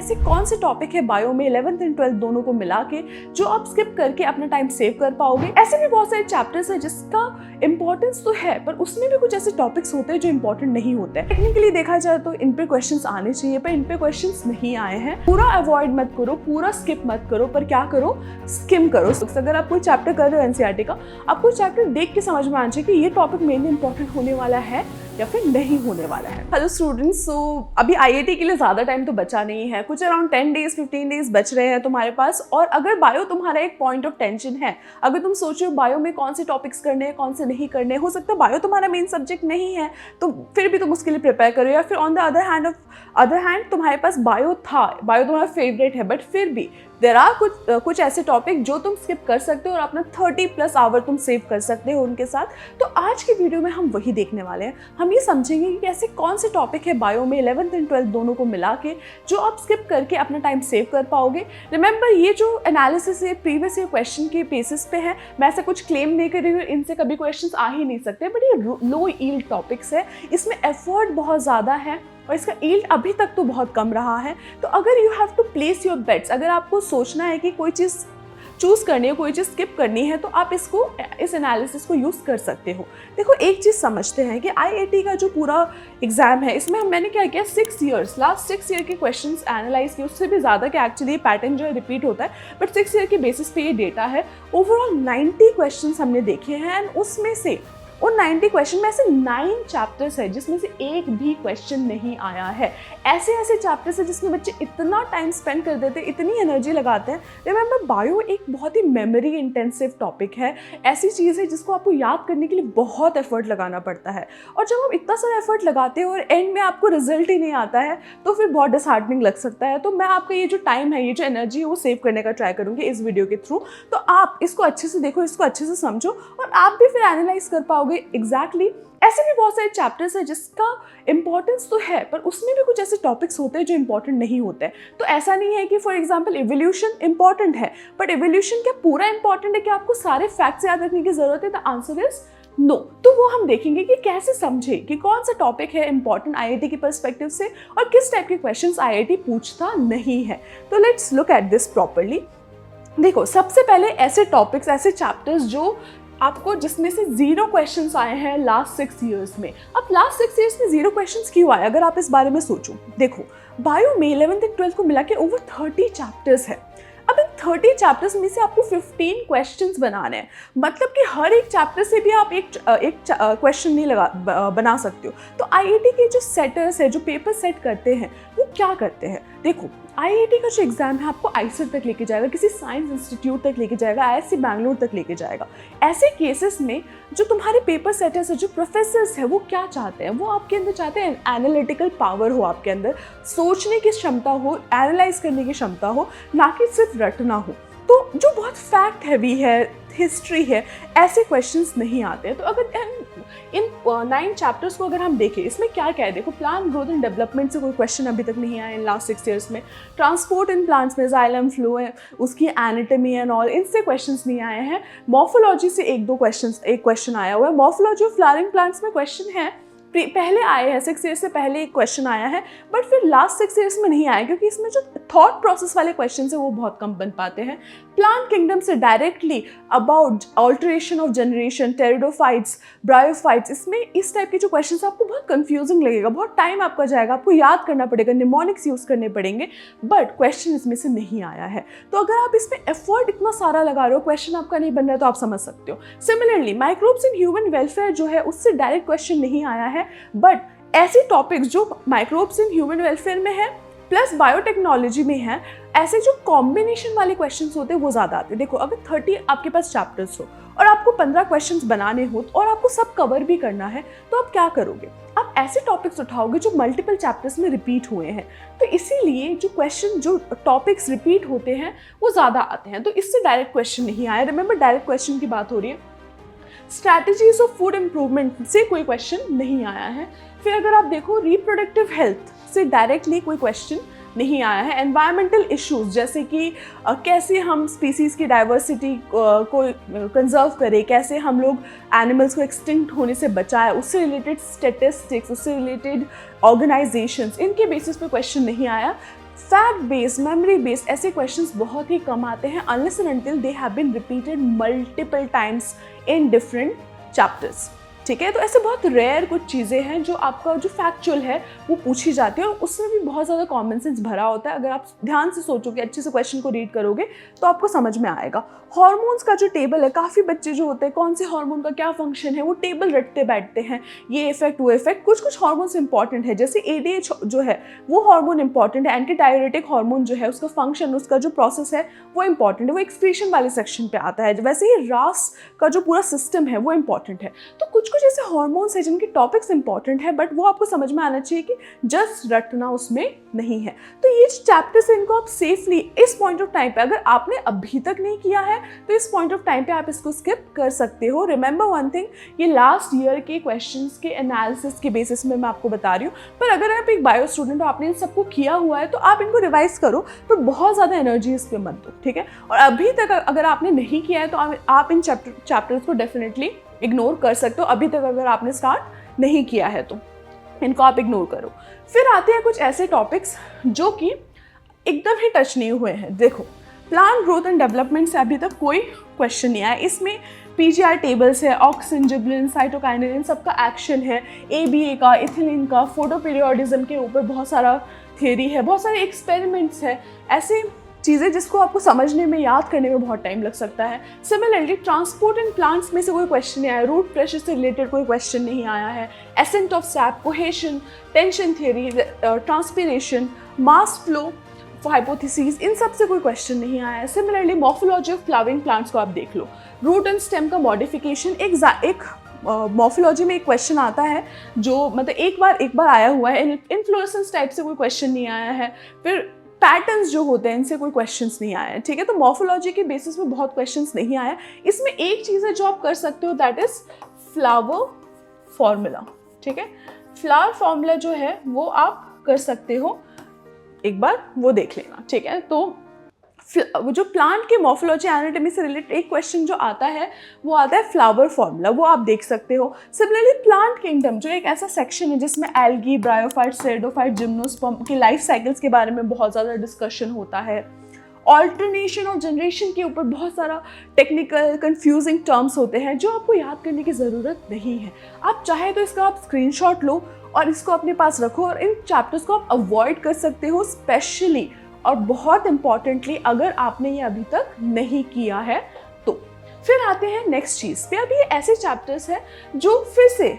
ऐसे कौन से टॉपिक है बायो में 11th एंड 12th दोनों को मिला के जो आप स्किप करके अपना टाइम सेव कर पाओगे। ऐसे भी बहुत सारे चैप्टर्स हैं जिसका इंपॉर्टेंस तो है पर उसमें भी कुछ ऐसे टॉपिक्स होते हैं जो इंपॉर्टेंट नहीं होते हैं। टेक्निकली देखा जाए तो इन पे क्वेश्चंस आने चाहिए पर इन पे क्वेश्चंस नहीं आए हैं। पूरा अवॉइड मत करो, पूरा स्किप मत करो, पर क्या करो, स्किम करो। अगर आप कोई चैप्टर कर रहे हो एनसीईआरटी का, आपको चैप्टर देख के समझ में आना चाहिए कि ये टॉपिक मेनली इंपॉर्टेंट होने वाला है या फिर नहीं होने वाला है। हेलो स्टूडेंट्स, सो अभी आईआईटी के लिए ज़्यादा टाइम तो बचा नहीं है, कुछ अराउंड 10 डेज 15 डेज बच रहे हैं तुम्हारे पास। और अगर बायो तुम्हारा एक पॉइंट ऑफ टेंशन है, अगर तुम सोचो बायो में कौन से टॉपिक्स करने हैं कौन से नहीं करने, हो सकता है बायो तुम्हारा मेन सब्जेक्ट नहीं है तो फिर भी तुम उसके लिए प्रिपेयर करो, या फिर ऑन द अदर हैंड तुम्हारे पास बायो था, बायो तुम्हारा फेवरेट है, बट फिर भी देयर आर कुछ ऐसे टॉपिक जो तुम स्किप कर सकते हो और अपना 30+ आवर तुम सेव कर सकते हो उनके साथ। तो आज की वीडियो में हम वही देखने वाले हैं। हम ये समझेंगे कि ऐसे कौन से टॉपिक है बायो में 11th एंड 12th दोनों को मिला के जो आप स्किप करके अपना टाइम सेव कर पाओगे। रिमेंबर, ये जो एनालिसिस है प्रीवियस ईयर क्वेश्चन के बेसिस पे है, मैं ऐसा कुछ क्लेम नहीं कर रही हूँ, इनसे कभी क्वेश्चन आ ही नहीं सकते, बट ये लो यील्ड टॉपिक्स है, इसमें एफर्ट बहुत ज़्यादा है और इसका यील्ड अभी तक तो बहुत कम रहा है। तो अगर you have to place your bets, अगर आपको सोचना है कि कोई चीज़ चूज़ करनी है, कोई चीज़ स्किप करनी है, तो आप इस एनालिसिस को यूज़ कर सकते हो। देखो, एक चीज़ समझते हैं कि आईआईटी का जो पूरा एग्जाम है इसमें मैंने क्या किया, लास्ट 6 ईयर के क्वेश्चंस एनालाइज किए, उससे भी ज़्यादा कि एक्चुअली पैटर्न जो है रिपीट होता है, बट 6 ईयर के बेसिस पे ये डेटा है। ओवरऑल 90 क्वेश्चन हमने देखे हैं एंड उसमें से उन 90 क्वेश्चन में ऐसे 9 चैप्टर्स है जिसमें से एक भी क्वेश्चन नहीं आया है। ऐसे चैप्टर्स है जिसमें बच्चे इतना टाइम स्पेंड कर देते हैं, इतनी एनर्जी लगाते हैं। रिमेंबर, बायो एक बहुत ही मेमोरी इंटेंसिव टॉपिक है, ऐसी चीज़ है जिसको आपको याद करने के लिए बहुत एफर्ट लगाना पड़ता है। और जब आप इतना सारा एफर्ट लगाते हो और एंड में आपको रिजल्ट ही नहीं आता है तो फिर बहुत डिसहार्टनिंग लग सकता है। तो मैं आपका ये जो टाइम है, ये जो एनर्जी है, वो सेव करने का ट्राई करूँगी इस वीडियो के थ्रू। तो आप इसको अच्छे से देखो, इसको अच्छे से समझो और आप भी फिर एनालाइज कर पाओगे एग्जैक्टली। ऐसे भी बहुत सारे चैप्टर्स हैं जिसका इंपॉर्टेंस तो है पर उसमें भी कुछ ऐसे टॉपिक्स होते हैं जो इंपॉर्टेंट नहीं होते हैं। तो ऐसा नहीं है कि फॉर एग्जांपल इवोल्यूशन इंपॉर्टेंट है, बट इवोल्यूशन क्या पूरा इंपॉर्टेंट है कि आपको सारे फैक्ट्स याद रखने की जरूरत है? The answer is no. तो वो हम देखेंगे कि कैसे समझे कि कौन सा टॉपिक है इंपॉर्टेंट आईआईटी के पर्सपेक्टिव से और किस टाइप के क्वेश्चंस आईआईटी पूछता नहीं है। तो let's look at this properly. देखो, सबसे पहले ऐसे टॉपिक्स, ऐसे चैप्टर्स जो आपको जिसमें से 0 क्वेश्चंस आए हैं लास्ट 6 ईयर्स में। अब लास्ट 6 ईयर्स में 0 क्वेश्चंस क्यों आए, अगर आप इस बारे में सोचो। देखो, बायो में 11th एंड 12th को मिला के ओवर 30 चैप्टर्स है। अब इन 30 चैप्टर्स में से आपको 15 क्वेश्चंस बनाने हैं, मतलब कि हर एक चैप्टर से भी आप एक क्वेश्चन नहीं बना सकते हो। तो आईआईटी के जो सेटर्स है, जो पेपर सेट करते हैं, वो क्या करते हैं? देखो, आईआईटी का जो एग्जाम है आपको आईसेट तक लेके जाएगा, किसी साइंस इंस्टीट्यूट तक लेके जाएगा, आईआईएससी बैंगलोर तक लेके जाएगा। ऐसे केसेस में जो तुम्हारे पेपर सेटर्स है, जो प्रोफेसर्स है, वो क्या चाहते हैं? वो आपके अंदर चाहते हैं एनालिटिकल पावर हो, आपके अंदर सोचने की क्षमता हो, एनालाइज करने की क्षमता हो, ना कि सिर्फ रटना हो। तो जो बहुत फैक्ट हैवी है, हिस्ट्री है, ऐसे क्वेश्चंस नहीं आते हैं। तो अगर इन 9 चैप्टर्स को अगर हम देखें, इसमें क्या क्या है? देखो, प्लांट ग्रोथ एंड डेवलपमेंट से कोई क्वेश्चन अभी तक नहीं आया इन लास्ट 6 ईयर्स में। ट्रांसपोर्ट इन प्लांट्स में जाइलम फ्लो है, उसकी एनाटॉमी एंड ऑल, इनसे क्वेश्चंस नहीं आए हैं। मॉर्फोलॉजी से एक क्वेश्चन आया हुआ है। मॉर्फोलॉजी ऑफ फ्लावरिंग प्लांट्स में क्वेश्चन है, पहले आए हैं 6 ईयर्स से पहले एक क्वेश्चन आया है, बट फिर लास्ट 6 ईयर्स में नहीं आया क्योंकि इसमें जो थॉट प्रोसेस वाले क्वेश्चन है वो बहुत कम बन पाते हैं। प्लांट किंगडम से directly about alteration of generation, pteridophytes, bryophytes, इसमें इस टाइप के जो क्वेश्चन आपको बहुत कंफ्यूजिंग लगेगा, बहुत टाइम आपका जाएगा, आपको याद करना पड़ेगा, निमोनिक्स यूज करने पड़ेंगे, बट क्वेश्चन इसमें से नहीं आया है। तो अगर आप इसमें एफर्ट इतना सारा लगा रहे हो, क्वेश्चन आपका नहीं बन रहा है, तो आप समझ सकते हो। Similarly microbes in human welfare जो है उससे डायरेक्ट क्वेश्चन नहीं आया है, बट ऐसे टॉपिक्स जो माइक्रोब्स इन ह्यूमन वेलफेयर में है प्लस बायोटेक्नोलॉजी में है, ऐसे जो कॉम्बिनेशन वाले क्वेश्चंस होते हैं वो ज़्यादा आते हैं। देखो, अगर 30 आपके पास चैप्टर्स हो और आपको 15 क्वेश्चंस बनाने हो और आपको सब कवर भी करना है, तो आप क्या करोगे? आप ऐसे टॉपिक्स उठाओगे जो मल्टीपल चैप्टर्स में रिपीट हुए हैं। तो इसीलिए जो टॉपिक्स रिपीट होते हैं वो ज़्यादा आते हैं। तो इससे डायरेक्ट क्वेश्चन नहीं आया। रिमेंबर, डायरेक्ट क्वेश्चन की बात हो रही है। स्ट्रैटेजीज ऑफ फूड इम्प्रूवमेंट से कोई क्वेश्चन नहीं आया है। फिर अगर आप देखो, रिप्रोडक्टिव हेल्थ से डायरेक्टली कोई क्वेश्चन नहीं आया है। एनवायरमेंटल इश्यूज जैसे कि कैसे हम स्पीसीज़ की डाइवर्सिटी को कंजर्व करें, कैसे हम लोग एनिमल्स को एक्सटिंक्ट होने से बचाएं, उससे रिलेटेड स्टेटिस्टिक्स, उससे रिलेटेड ऑर्गेनाइजेशंस, इनके बेसिस पे क्वेश्चन नहीं आया। फैक्ट बेस्ड, मेमोरी बेस्ड ऐसे क्वेश्चंस बहुत ही कम आते हैं unless and until they have been repeated multiple times in different chapters. ठीक है, तो ऐसे बहुत रेयर कुछ चीज़ें हैं जो आपका जो फैक्चुअल है वो पूछी जाती है और उसमें भी बहुत ज़्यादा कॉमन सेंस भरा होता है। अगर आप ध्यान से सोचोगे, अच्छे से क्वेश्चन को रीड करोगे तो आपको समझ में आएगा। हार्मोन्स का जो टेबल है, काफ़ी बच्चे जो होते हैं कौन से हार्मोन का क्या फंक्शन है वो टेबल रटते बैठते हैं, ये इफेक्ट वो इफेक्ट। कुछ कुछ हार्मोन्स इंपॉर्टेंट है, जैसे ADH जो है वो हार्मोन इंपॉर्टेंट है, एंटी डायरेटिक हार्मोन जो है उसका फंक्शन, उसका जो प्रोसेस है वो इंपॉर्टेंट है, वो एक्सक्रीशन वाले सेक्शन पे आता है। वैसे ही रास का जो पूरा सिस्टम है वो इंपॉर्टेंट है। तो कुछ कुछ ऐसे हार्मोन्स है जिनके टॉपिक्स इंपॉर्टेंट है, बट वो आपको समझ में आना चाहिए कि जस्ट रटना उसमें नहीं है। तो ये चैप्टर्स इनको आप सेफली इस पॉइंट ऑफ टाइम पे, अगर आपने अभी तक नहीं किया है तो इस पॉइंट ऑफ टाइम पे आप इसको स्किप कर सकते हो। रिमेंबर वन थिंग, ये लास्ट ईयर के क्वेश्चंस के एनालिसिस के बेसिस में मैं आपको बता रही हूँ, पर अगर आप एक बायो स्टूडेंट हो, आपने इन सबको किया हुआ है तो आप इनको रिवाइज करो, पर बहुत ज़्यादा एनर्जी इस पर मत दो। ठीक है, और अभी तक अगर आपने नहीं किया है तो आप इन चैप्टर्स को डेफिनेटली इग्नोर कर सकते हो। अभी तक अगर आपने स्टार्ट नहीं किया है तो इनको आप इग्नोर करो। फिर आते हैं कुछ ऐसे टॉपिक्स जो कि एकदम ही टच नहीं हुए हैं। देखो, प्लांट ग्रोथ एंड डेवलपमेंट से अभी तक कोई क्वेश्चन नहीं आया। इसमें PGR टेबल्स है, ऑक्सिन, जिबलिन, साइटोकाइनिन, इन सबका एक्शन है, ABA का, इथिलीन का, फोटोपीरियोडिज्म के ऊपर बहुत सारा थियरी है, बहुत सारे एक्सपेरिमेंट्स है, ऐसे चीज़ें जिसको आपको समझने में, याद करने में बहुत टाइम लग सकता है। सिमिलरली ट्रांसपोर्ट इन प्लांट्स में से कोई क्वेश्चन नहीं आया, रूट प्रेशर से रिलेटेड कोई क्वेश्चन नहीं आया है, ascent of sap, cohesion, tension theory, transpiration, mass flow hypothesis, इन सब से कोई क्वेश्चन नहीं आया है। Similarly morphology of flowering plants को आप देख लो, रूट एंड स्टेम का मॉडिफिकेशन, एक मॉर्फोलॉजी में एक क्वेश्चन आता है जो मतलब एक बार आया हुआ है। इन्फ्लोरेसेंस टाइप से कोई क्वेश्चन नहीं आया है। फिर पैटर्न्स जो होते हैं इनसे कोई क्वेश्चंस नहीं आए हैं। ठीक है, तो मॉर्फोलॉजी के बेसिस में बहुत क्वेश्चंस नहीं आया। इसमें एक चीज़ है जो आप कर सकते हो, दैट इज फ्लावर फॉर्मूला। ठीक है, फ्लावर फॉर्मूला जो है वो आप कर सकते हो, एक बार वो देख लेना। ठीक है, तो जो प्लांट के मॉर्फोलॉजी एनाटॉमी से रिलेटेड एक क्वेश्चन जो आता है वो आता है फ्लावर फॉर्मूला, वो आप देख सकते हो। सिमिलरली प्लांट किंगडम जो एक ऐसा सेक्शन है जिसमें एल्गी, ब्रायोफाइट, सेडोफाइट, जिम्नोस्पर्म के लाइफ साइकिल्स के बारे में बहुत ज़्यादा डिस्कशन होता है। ऑल्टरनेशन और जनरेशन के ऊपर बहुत सारा टेक्निकल कंफ्यूजिंग टर्म्स होते हैं जो आपको याद करने की ज़रूरत नहीं है। आप चाहे तो इसका आप स्क्रीनशॉट लो और इसको अपने पास रखो, और इन चैप्टर्स को आप अवॉइड कर सकते हो, स्पेशली और बहुत इंपॉर्टेंटली अगर आपने ये अभी तक नहीं किया है तो। फिर आते हैं नेक्स्ट चीज़ पे। अब ये ऐसे चैप्टर्स हैं जो फिर से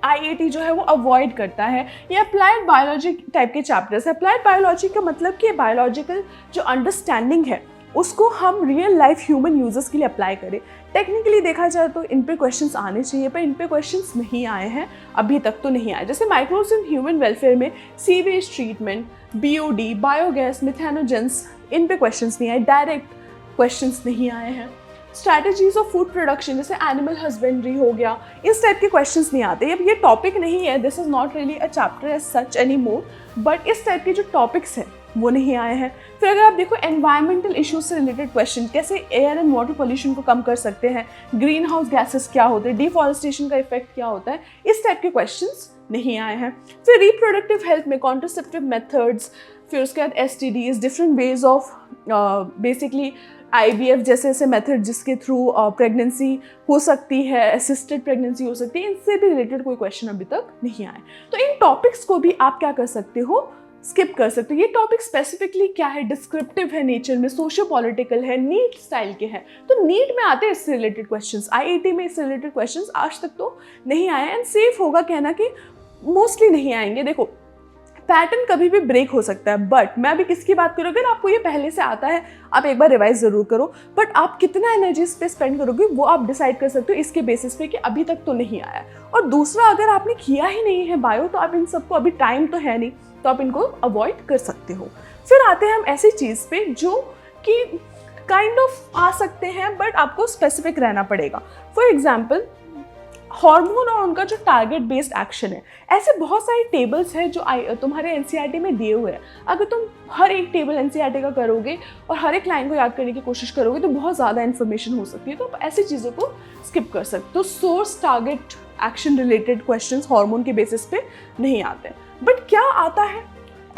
IIT जो है वो अवॉइड करता है। ये अप्लाइड बायोलॉजी टाइप के चैप्टर्स है। अप्लाइड बायोलॉजी का मतलब कि बायोलॉजिकल जो अंडरस्टैंडिंग है उसको हम रियल लाइफ ह्यूमन यूजर्स के लिए अप्लाई करें। टेक्निकली देखा जाए तो इन पे क्वेश्चंस आने चाहिए, पर इन पे क्वेश्चंस नहीं आए हैं, अभी तक तो नहीं आए। जैसे माइक्रोब्स इन ह्यूमन वेलफेयर में sewage treatment, BOD, biogas, methanogens, इन पे क्वेश्चंस नहीं आए, डायरेक्ट क्वेश्चंस नहीं आए हैं। स्ट्रैटेजीज ऑफ फूड प्रोडक्शन जैसे एनिमल हस्बेंड्री हो गया, इस टाइप के क्वेश्चंस नहीं आते। अब ये टॉपिक नहीं है, this is not really a chapter as such any more, but इस टाइप के जो टॉपिक्स हैं वो नहीं आए हैं। फिर अगर आप देखो एनवायरमेंटल इश्यूज से रिलेटेड क्वेश्चन, कैसे एयर एंड वाटर पोल्यूशन को कम कर सकते हैं, ग्रीन हाउस गैसेस क्या होते हैं, डिफॉरेस्टेशन का इफेक्ट क्या होता है, इस टाइप के क्वेश्चंस नहीं आए हैं। फिर रिप्रोडक्टिव हेल्थ में कॉन्ट्रासेप्टिव मेथड्स, फिर उसके बाद STDs, different ways of basically IVF जैसे ऐसे मेथड जिसके थ्रू प्रेगनेंसी हो सकती है, असिस्टेड प्रेगनेंसी हो सकती है, इनसे भी रिलेटेड कोई क्वेश्चन अभी तक नहीं आए। तो इन टॉपिक्स को भी आप क्या कर सकते हो, स्किप कर सकते हो। ये टॉपिक स्पेसिफिकली क्या है, डिस्क्रिप्टिव है नेचर में, सोशियो पॉलिटिकल है, नीट स्टाइल के हैं, तो नीट में आते हैं इससे रिलेटेड क्वेश्चंस। IIT में इससे रिलेटेड क्वेश्चंस आज तक तो नहीं आए, एंड सेफ होगा कहना कि मोस्टली नहीं आएंगे। देखो, पैटर्न कभी भी ब्रेक हो सकता है, बट मैं अभी किसकी बात करूँ, अगर आपको ये पहले से आता है आप एक बार रिवाइज ज़रूर करो, बट आप कितना एनर्जी इस पे स्पेंड करोगे वो आप डिसाइड कर सकते हो इसके बेसिस पे कि अभी तक तो नहीं आया। और दूसरा, अगर आपने किया ही नहीं है बायो तो आप इन सबको, अभी टाइम तो है नहीं, तो आप इनको अवॉइड कर सकते हो। फिर आते हैं हम ऐसी चीज़ पे जो कि काइंड ऑफ आ सकते हैं बट आपको स्पेसिफिक रहना पड़ेगा। फॉर एग्जाम्पल, हार्मोन और उनका जो टारगेट बेस्ड एक्शन है, ऐसे बहुत सारे टेबल्स हैं जो तुम्हारे NCERT में दिए हुए हैं। अगर तुम हर एक टेबल NCERT का करोगे और हर एक लाइन को याद करने की कोशिश करोगे तो बहुत ज़्यादा इन्फॉर्मेशन हो सकती है, तो आप ऐसी चीज़ों को स्किप कर सकते हो। तो source target action related questions hormone के बेसिस पे नहीं आते, बट क्या आता है,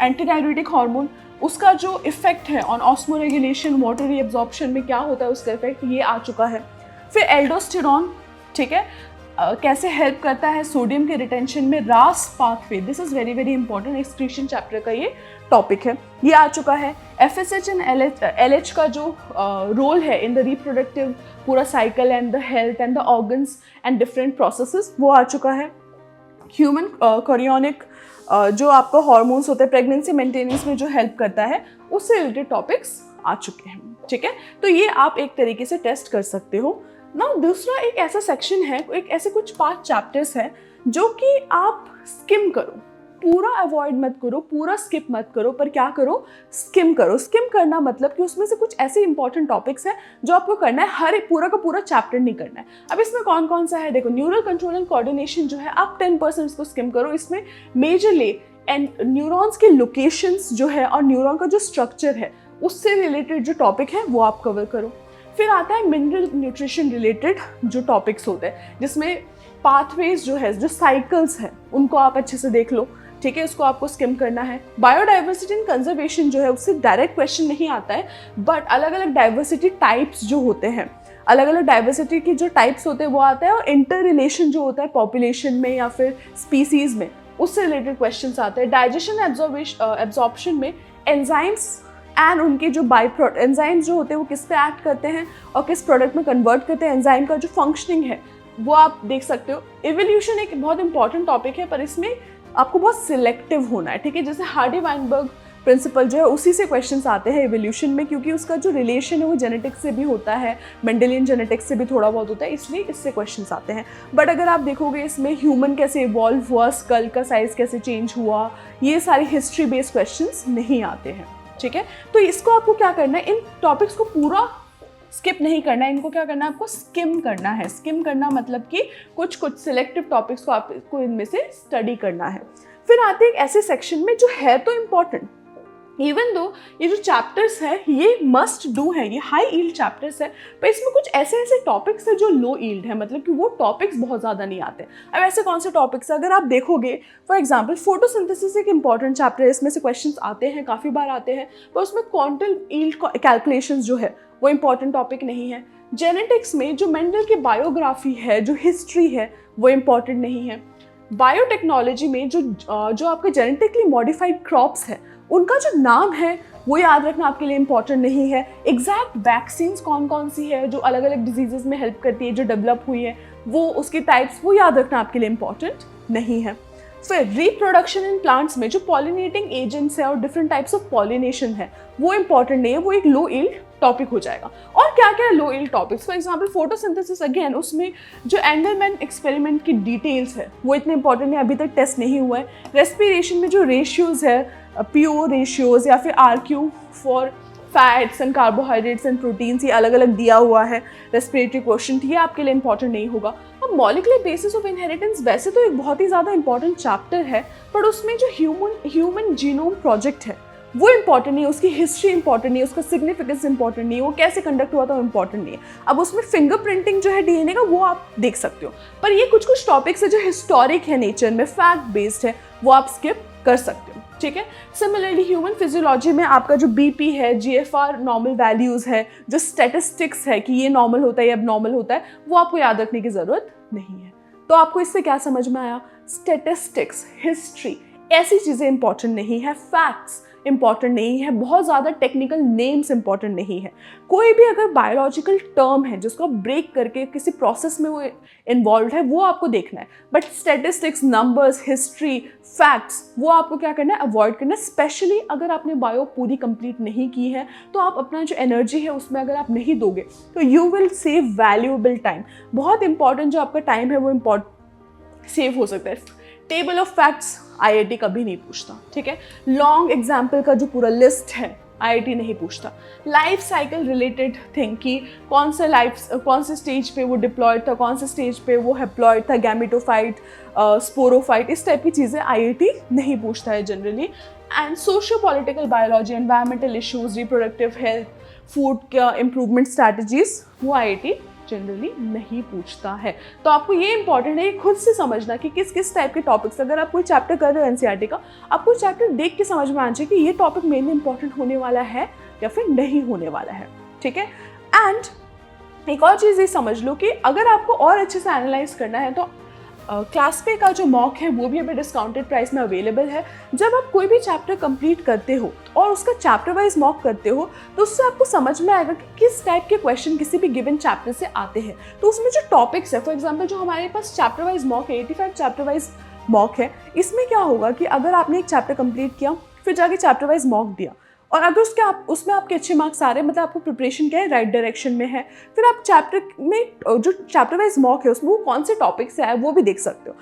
एंटी डायरेटिक हार्मोन, उसका जो इफेक्ट है ऑन ऑस्मोरेगुलेशन, वाटर रीअब्जॉर्प्शन में क्या होता है उसका इफेक्ट, ये आ चुका है। फिर एल्डोस्टेरॉन, ठीक है, कैसे हेल्प करता है सोडियम के रिटेंशन में, रास pathway, this is very very important, excretion chapter का ये टॉपिक है, ये आ चुका है। FSH एंड LH का जो रोल है इन द रिप्रोडक्टिव पूरा cycle and the health and the organs and different processes, वो आ चुका है। ह्यूमन कोरियोनिक जो आपका हार्मोन्स होते हैं प्रेगनेंसी मेंटेनेंस में जो हेल्प करता है, उससे रिलेटेड टॉपिक्स आ चुके हैं, ठीक है। तो ये आप एक तरीके से टेस्ट कर सकते हो ना। दूसरा एक ऐसा सेक्शन है, एक ऐसे कुछ 5 चैप्टर्स हैं जो कि आप स्किम करो, पूरा अवॉइड मत करो, पूरा स्किप मत करो, पर क्या करो, स्किम करो। स्किम करना मतलब कि उसमें से कुछ ऐसे इंपॉर्टेंट टॉपिक्स हैं जो आपको करना है, हर एक पूरा का पूरा चैप्टर नहीं करना है। अब इसमें कौन कौन सा है, देखो न्यूरल कंट्रोल एंड कोऑर्डिनेशन जो है आप 10% इसको स्किम करो। इसमें मेजरली एंड न्यूरॉन्स के लोकेशंस जो है और न्यूरॉन का जो स्ट्रक्चर है उससे रिलेटेड जो टॉपिक है वो आप कवर करो। फिर आता है मिनरल न्यूट्रिशन रिलेटेड जो टॉपिक्स होते हैं, जिसमें पाथवेज जो है, जो साइकिल्स हैं, उनको आप अच्छे से देख लो, ठीक है, उसको आपको स्किम करना है। बायोडाइवर्सिटी एंड कंजर्वेशन जो है उससे डायरेक्ट क्वेश्चन नहीं आता है, बट अलग अलग डाइवर्सिटी टाइप्स जो होते हैं, अलग अलग डाइवर्सिटी के जो टाइप्स होते हैं वो आता है, और इंटर रिलेशन जो होता है पॉपुलेशन में या फिर स्पीसीज में, उससे रिलेटेड क्वेश्चन आते हैं। डाइजेशन एब्जॉर्प्शन में एंजाइम्स एंड उनके जो एंजाइम्स जो होते हैं वो किस पे एक्ट करते हैं और किस प्रोडक्ट में कन्वर्ट करते हैं, एंजाइम का जो फंक्शनिंग है वो आप देख सकते हो। इवोल्यूशन एक बहुत इंपॉर्टेंट टॉपिक है, पर इसमें आपको बहुत सिलेक्टिव होना है, ठीक है। जैसे हार्डी-वाइनबर्ग प्रिंसिपल जो है उसी से क्वेश्चंस आते हैं इवोल्यूशन में, क्योंकि उसका जो रिलेशन है वो जेनेटिक्स से भी होता है, मेंडेलियन जेनेटिक्स से भी थोड़ा बहुत होता है, इसलिए इससे क्वेश्चंस आते हैं। बट अगर आप देखोगे इसमें ह्यूमन कैसे इवॉल्व हुआ, स्कल का साइज कैसे चेंज हुआ, ये सारी हिस्ट्री बेस्ड क्वेश्चंस नहीं आते हैं, ठीक है। तो इसको आपको क्या करना है, इन टॉपिक्स को पूरा स्किप नहीं करना है, इनको क्या करना है, आपको स्किम करना है। स्किम करना मतलब कि कुछ कुछ सिलेक्टिव टॉपिक्स को आपको इनमें से स्टडी करना है। फिर आते हैं एक ऐसे सेक्शन में जो है तो इम्पॉर्टेंट, इवन दो ये जो चैप्टर्स है ये मस्ट डू है, ये हाई ईल्ड चैप्टर्स है, पर इसमें कुछ ऐसे ऐसे टॉपिक्स है जो लो ईल्ड है, मतलब कि वो टॉपिक्स बहुत ज़्यादा नहीं आते। अब ऐसे कौन से टॉपिक्स अगर आप देखोगे, फॉर एग्जांपल फोटोसिंथेसिस एक इंपॉर्टेंट चैप्टर है, इसमें से क्वेश्चंस आते हैं, काफ़ी बार आते हैं, पर उसमें क्वांटम ईल्ड कैलकुलेशंस जो है वो इंपॉर्टेंट टॉपिक नहीं है। जेनेटिक्स में जो मेंडल की बायोग्राफी है, जो हिस्ट्री है, वो इंपॉर्टेंट नहीं है। बायोटेक्नोलॉजी में जो आपके जेनेटिकली मॉडिफाइड क्रॉप्स है उनका जो नाम है वो याद रखना आपके लिए इंपॉर्टेंट नहीं है। एग्जैक्ट वैक्सीन्स कौन कौन सी है जो अलग अलग डिजीजेस में हेल्प करती है, जो डेवलप हुई है, वो उसके टाइप्स वो याद रखना आपके लिए इंपॉर्टेंट नहीं है। फिर रिप्रोडक्शन इन प्लांट्स में जो पॉलिनेटिंग एजेंट्स है और डिफरेंट टाइप्स ऑफ पॉलिनेशन है वो इंपॉर्टेंट नहीं है, वो एक लो ईल्ड टॉपिक हो जाएगा। और क्या क्या low yield topics, for example photosynthesis, again उसमें जो एंडरमैन एक्सपेरिमेंट की डिटेल्स है वो इतने इंपॉर्टेंट है, अभी तक टेस्ट नहीं हुआ है। रेस्पिरेशन में जो रेशियोज है, PO रेशियोज या फिर RQ for fats and carbohydrates and proteins, ये अलग अलग दिया हुआ है। रेस्पिरेटरी क्वोशंट ये आपके लिए इंपॉर्टेंट नहीं होगा। अब मॉलिक्यूलर बेसिस ऑफ इनहेरिटेंस वैसे तो एक बहुत ही ज़्यादा इंपॉर्टेंट चैप्टर है, पर उसमें जो ह्यूमन जीनोम प्रोजेक्ट है वो इंपॉर्टेंट नहीं है, उसकी हिस्ट्री इंपॉर्टेंट नहीं है, उसका सिग्निफिकेंस इंपॉर्टेंट नहीं है, वो कैसे कंडक्ट हुआ था वो इंपॉर्टेंट नहीं है। अब उसमें फिंगरप्रिंटिंग जो है DNA का वो आप देख सकते हो, पर ये कुछ कुछ टॉपिक्स है जो हिस्टोरिक है नेचर में, फैक्ट बेस्ड है, वो आप स्किप कर सकते हो, ठीक है। सिमिलरली ह्यूमन फिजियोलॉजी में आपका जो BP है, GFR नॉर्मल वैल्यूज़ है, जो स्टैटिस्टिक्स है कि ये नॉर्मल होता है या अब नॉर्मल होता है, वो आपको याद रखने की ज़रूरत नहीं है। तो आपको इससे क्या समझ में आया, स्टैटिस्टिक्स, हिस्ट्री, ऐसी चीज़ें इंपॉर्टेंट नहीं है, फैक्ट्स इंपॉर्टेंट नहीं है, बहुत ज़्यादा टेक्निकल नेम्स इंपॉर्टेंट नहीं है। कोई भी अगर बायोलॉजिकल टर्म है जिसको ब्रेक करके किसी प्रोसेस में वो इन्वॉल्व है वो आपको देखना है, but statistics, numbers, history, facts वो आपको क्या करना है, अवॉइड करना है। स्पेशली अगर आपने बायो पूरी कंप्लीट नहीं की है तो आप अपना जो एनर्जी है उसमें अगर आप नहीं दोगे तो you will save valuable time. बहुत इंपॉर्टेंट जो आपका टाइम है वो सेव हो सकता है। टेबल ऑफ फैक्ट्स IIT कभी नहीं पूछता, ठीक है। लॉन्ग एग्जाम्पल का जो पूरा लिस्ट है IIT नहीं पूछता। लाइफ साइकिल रिलेटेड थिंग कि कौन से स्टेज पे वो डिप्लॉयड था, कौन से स्टेज पे वो हैप्लॉयड था, गैमेटोफाइट, स्पोरोफाइट, इस टाइप की चीज़ें IIT नहीं पूछता है generally. And socio political biology, environmental issues, reproductive health, food का इम्प्रूवमेंट स्ट्रैटेजीज, वो IIT जनरली नहीं पूछता है। तो आपको ये इंपॉर्टेंट है खुद से समझना कि किस किस टाइप के टॉपिक्स, अगर आप कोई चैप्टर कर रहे हो एनसीईआरटी का, आपको चैप्टर देख के समझ में आना चाहिए कि ये टॉपिक मेरे लिए इंपॉर्टेंट होने वाला है या फिर नहीं होने वाला है, ठीक है। एंड एक और चीज़ ये समझ लो कि अगर आपको और अच्छे से एनालाइज करना है तो क्लास पे का जो मॉक है वो भी अभी डिस्काउंटेड प्राइस में अवेलेबल है। जब आप कोई भी चैप्टर कंप्लीट करते हो और उसका चैप्टर वाइज मॉक करते हो तो उससे आपको समझ में आएगा कि किस टाइप के क्वेश्चन किसी भी गिवन चैप्टर से आते हैं। तो उसमें जो टॉपिक्स है, फॉर एग्जांपल जो हमारे पास चैप्टर वाइज मॉक है, 85 चैप्टर वाइज मॉक है, इसमें क्या होगा कि अगर आपने एक चैप्टर कंप्लीट किया फिर जाके चैप्टर वाइज मॉक दिया और अगर उसमें आपके अच्छे मार्क्स आ रहे हैं, मतलब आपको प्रिपरेशन क्या है राइट डायरेक्शन में है, फिर आप चैप्टर में जो चैप्टर वाइज मॉक है उसमें वो कौन से टॉपिक से आए वो भी देख सकते हो,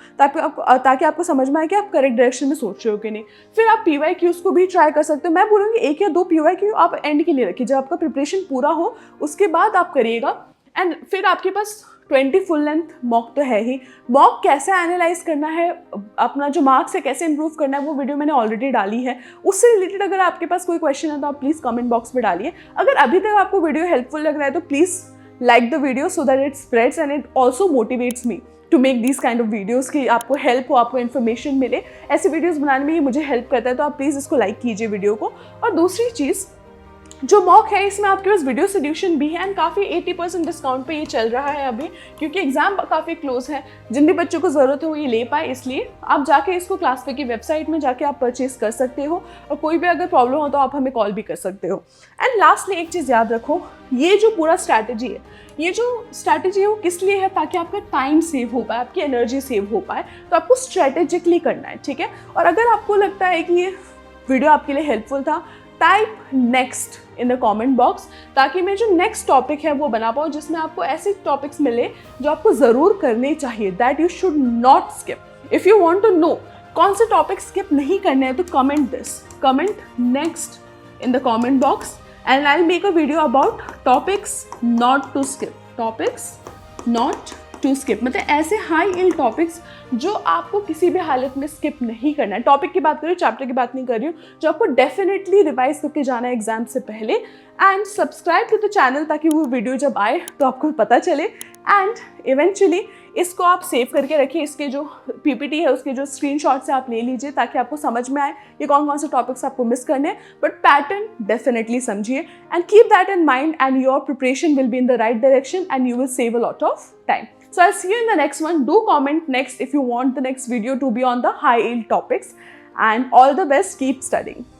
ताकि आपको समझ में आए कि आप करेक्ट डायरेक्शन में सोच रहे हो कि नहीं। फिर आप PYQs को भी ट्राई कर सकते हो। मैं बोलूँगी 1 या 2 PYQ आप एंड के लिए रखिए, जब आपका प्रिपरेशन पूरा हो उसके बाद आप करिएगा। एंड फिर आपके पास 20 फुल लेंथ मॉक तो है ही। मॉक कैसे एनालाइज करना है, अपना जो मार्क्स है कैसे इंप्रूव करना है, वो वीडियो मैंने ऑलरेडी डाली है। उससे रिलेटेड अगर आपके पास कोई क्वेश्चन है तो आप प्लीज़ कमेंट बॉक्स में डालिए। अगर अभी तक आपको वीडियो हेल्पफुल लग रहा है तो please like the video so that it spreads and it also motivates me to make this kind of videos कि आपको हेल्प हो, आपको इन्फॉर्मेशन मिले। ऐसे वीडियोज़ बनाने में ये मुझे हेल्प करता है, तो आप प्लीज़ इसको लाइक कीजिए वीडियो को। और दूसरी चीज़, जो मॉक है इसमें आपके पास वीडियो सोल्यूशन भी है एंड काफ़ी 80% डिस्काउंट पे ये चल रहा है अभी, क्योंकि एग्जाम काफ़ी क्लोज है। जिन भी बच्चों को ज़रूरत है वो ये ले पाए, इसलिए आप जाके इसको क्लास पे की वेबसाइट में जाके आप परचेज कर सकते हो और कोई भी अगर प्रॉब्लम हो तो आप हमें कॉल भी कर सकते हो। एंड लास्टली एक चीज़ याद रखो, ये जो पूरा स्ट्रैटेजी है, ये जो स्ट्रैटेजी है वो किस लिए है, ताकि आपका टाइम सेव हो पाए, आपकी एनर्जी सेव हो पाए। तो आपको स्ट्रैटेजिकली करना है, ठीक है। और अगर आपको लगता है कि ये वीडियो आपके लिए हेल्पफुल था, type next in the comment box, ताकि मैं जो नेक्स्ट टॉपिक है वो बना पाऊँ जिसमें आपको ऐसे टॉपिक्स मिले जो आपको ज़रूर करने चाहिए, that you should not skip. If you want to know कौन से टॉपिक स्किप नहीं करने हैं तो comment next in the comment box and I will make a video about topics not to skip, मतलब ऐसे हाई इल टॉपिक्स जो आपको किसी भी हालत में स्किप नहीं करना है। टॉपिक की बात कर रही हूँ, चैप्टर की बात नहीं कर रही हूँ, जो आपको डेफिनेटली रिवाइज करके जाना है एग्जाम से पहले। And subscribe to the channel ताकि वो वीडियो जब आए तो आपको पता चले। एंड इवेंचुअली इसको आप सेव करके रखिए, इसके जो PPT है उसके जो स्क्रीनशॉट्स है आप ले लीजिए ताकि आपको समझ में आए ये कौन कौन से टॉपिक्स आपको मिस करने हैं, बट पैटर्न डेफिनेटली समझिए and keep that in mind and your preparation will be in the right direction and you will save a lot of time. So I'll see you in the next one. Do comment next if you want the next video to be on the high yield topics, and all the best. Keep studying.